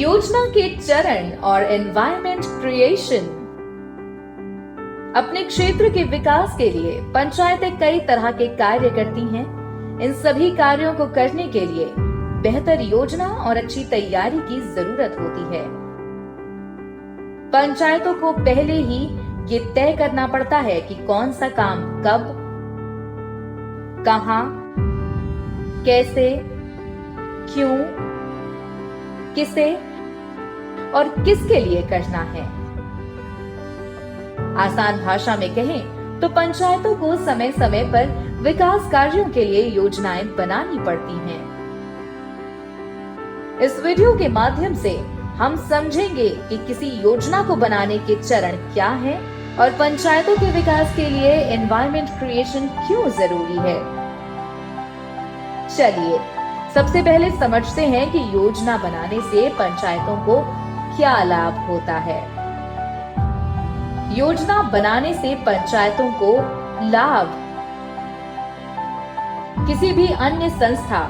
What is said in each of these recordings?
योजना के चरण और एनवायरमेंट क्रिएशन। अपने क्षेत्र के विकास के लिए पंचायतें कई तरह के कार्य करती हैं। इन सभी कार्यों को करने के लिए बेहतर योजना और अच्छी तैयारी की जरूरत होती है। पंचायतों को पहले ही ये तय करना पड़ता है कि कौन सा काम कब, कहां, कैसे, क्यों, किसे और किसके लिए करना है। आसान भाषा में कहें तो पंचायतों को समय समय पर विकास कार्यों के लिए योजनाएं बनानी पड़ती हैं। इस वीडियो के माध्यम से हम समझेंगे कि किसी योजना को बनाने के चरण क्या हैं और पंचायतों के विकास के लिए एनवायरमेंट क्रिएशन क्यों जरूरी है। चलिए सबसे पहले समझते हैं कि योजना बनाने से पंचायतों को क्या लाभ होता है। योजना बनाने से पंचायतों को लाभ। किसी भी अन्य संस्था,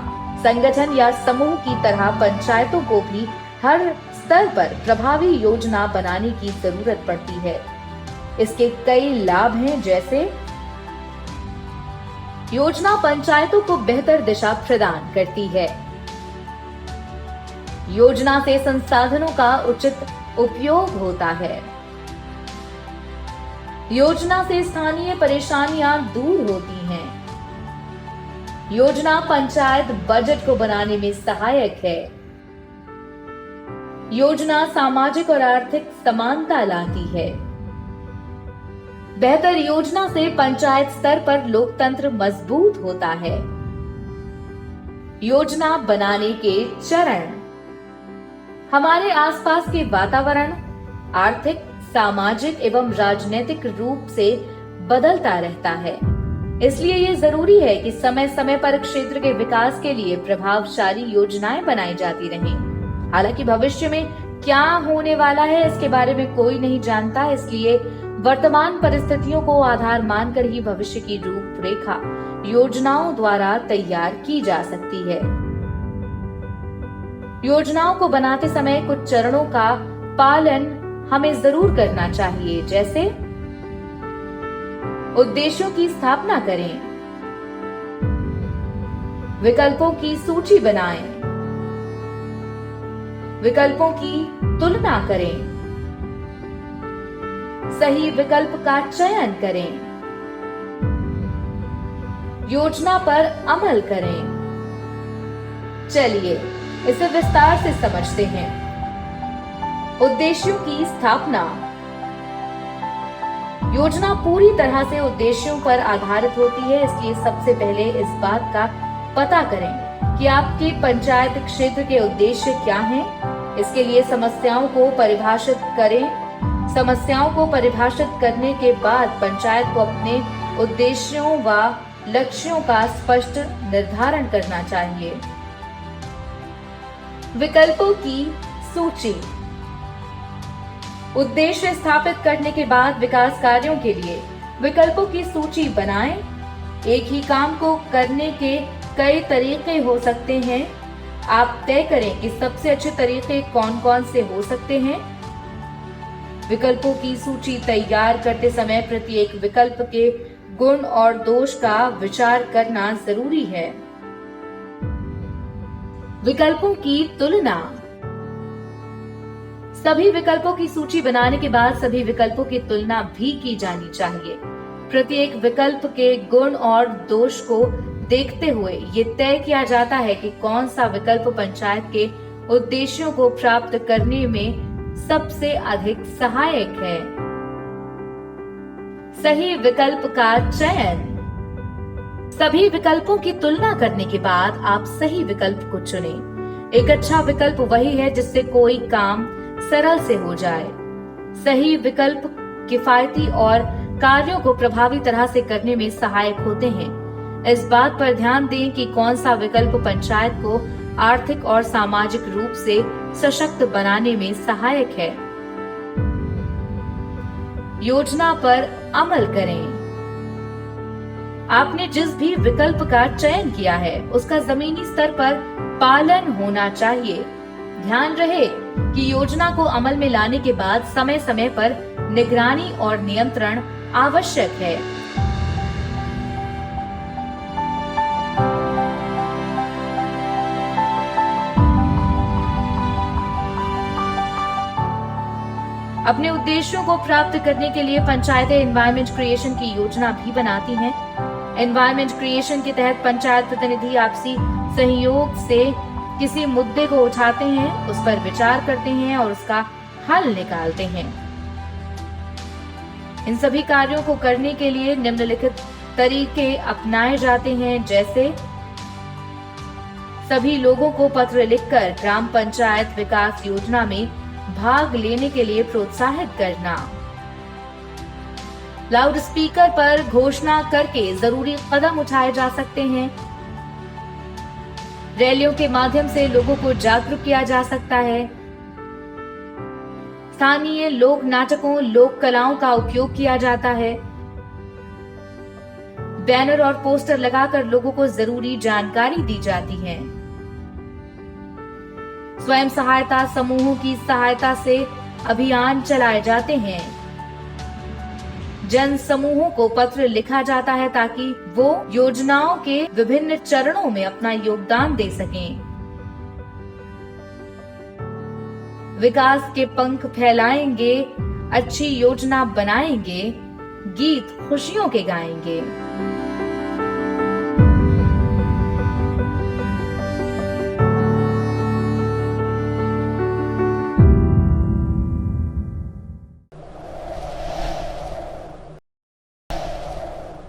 संगठन या समूह की तरह पंचायतों को भी हर स्तर पर प्रभावी योजना बनाने की जरूरत पड़ती है। इसके कई लाभ हैं, जैसे योजना पंचायतों को बेहतर दिशा प्रदान करती है। योजना से संसाधनों का उचित उपयोग होता है। योजना से स्थानीय परेशानियां दूर होती हैं। योजना पंचायत बजट को बनाने में सहायक है। योजना सामाजिक और आर्थिक समानता लाती है। बेहतर योजना से पंचायत स्तर पर लोकतंत्र मजबूत होता है। योजना बनाने के चरण। हमारे आसपास के वातावरण आर्थिक, सामाजिक एवं राजनीतिक रूप से बदलता रहता है। इसलिए ये जरूरी है कि समय समय पर क्षेत्र के विकास के लिए प्रभावशाली योजनाएं बनाई जाती रहें। हालांकि भविष्य में क्या होने वाला है इसके बारे में कोई नहीं जानता, इसलिए वर्तमान परिस्थितियों को आधार मानकर ही भविष्य की रूपरेखा योजनाओं द्वारा तैयार की जा सकती है। योजनाओं को बनाते समय कुछ चरणों का पालन हमें जरूर करना चाहिए, जैसे उद्देश्यों की स्थापना करें, विकल्पों की सूची बनाएं, विकल्पों की तुलना करें, सही विकल्प का चयन करें, योजना पर अमल करें। चलिए इसे विस्तार से समझते हैं। उद्देश्यों की स्थापना। योजना पूरी तरह से उद्देश्यों पर आधारित होती है, इसलिए सबसे पहले इस बात का पता करें कि आपके पंचायत क्षेत्र के उद्देश्य क्या हैं। इसके लिए समस्याओं को परिभाषित करें। समस्याओं को परिभाषित करने के बाद पंचायत को अपने उद्देश्यों व लक्ष्यों का स्पष्ट निर्धारण करना चाहिए। विकल्पों की सूची। उद्देश्य स्थापित करने के बाद विकास कार्यों के लिए विकल्पों की सूची बनाएं। एक ही काम को करने के कई तरीके हो सकते हैं। आप तय करें कि सबसे अच्छे तरीके कौन कौन से हो सकते हैं। विकल्पों की सूची तैयार करते समय प्रत्येक विकल्प के गुण और दोष का विचार करना जरूरी है। विकल्पों की तुलना। सभी विकल्पों की सूची बनाने के बाद सभी विकल्पों की तुलना भी की जानी चाहिए। प्रत्येक विकल्प के गुण और दोष को देखते हुए ये तय किया जाता है कि कौन सा विकल्प पंचायत के उद्देश्यों को प्राप्त करने में सबसे अधिक सहायक है। सही विकल्प का चयन। सभी विकल्पों की तुलना करने के बाद आप सही विकल्प को चुनें। एक अच्छा विकल्प वही है जिससे कोई काम सरल से हो जाए। सही विकल्प किफायती और कार्यों को प्रभावी तरह से करने में सहायक होते हैं। इस बात पर ध्यान दें कि कौन सा विकल्प पंचायत को आर्थिक और सामाजिक रूप से सशक्त बनाने में सहायक है। योजना पर अमल करें। आपने जिस भी विकल्प का चयन किया है उसका जमीनी स्तर पर पालन होना चाहिए। ध्यान रहे कि योजना को अमल में लाने के बाद समय समय पर निगरानी और नियंत्रण आवश्यक है। अपने उद्देश्यों को प्राप्त करने के लिए पंचायतें एनवायरमेंट क्रिएशन की योजना भी बनाती हैं। एनवायरमेंट क्रिएशन के तहत पंचायत प्रतिनिधि आपसी सहयोग से किसी मुद्दे को उठाते हैं, उस पर विचार करते हैं और उसका हल निकालते हैं। इन सभी कार्यों को करने के लिए निम्नलिखित तरीके अपनाए जाते हैं, जैसे सभी लोगों को पत्र लिखकर ग्राम पंचायत विकास योजना में भाग लेने के लिए प्रोत्साहित करना, लाउड स्पीकर पर घोषणा करके जरूरी कदम उठाए जा सकते हैं, रैलियों के माध्यम से लोगों को जागरूक किया जा सकता है, स्थानीय लोक नाटकों लोक कलाओं का उपयोग किया जाता है, बैनर और पोस्टर लगाकर लोगों को जरूरी जानकारी दी जाती है, स्वयं सहायता समूहों की सहायता से अभियान चलाए जाते हैं, जन समूहों को पत्र लिखा जाता है ताकि वो योजनाओं के विभिन्न चरणों में अपना योगदान दे सकें, विकास के पंख फैलाएंगे, अच्छी योजना बनाएंगे, गीत खुशियों के गाएंगे।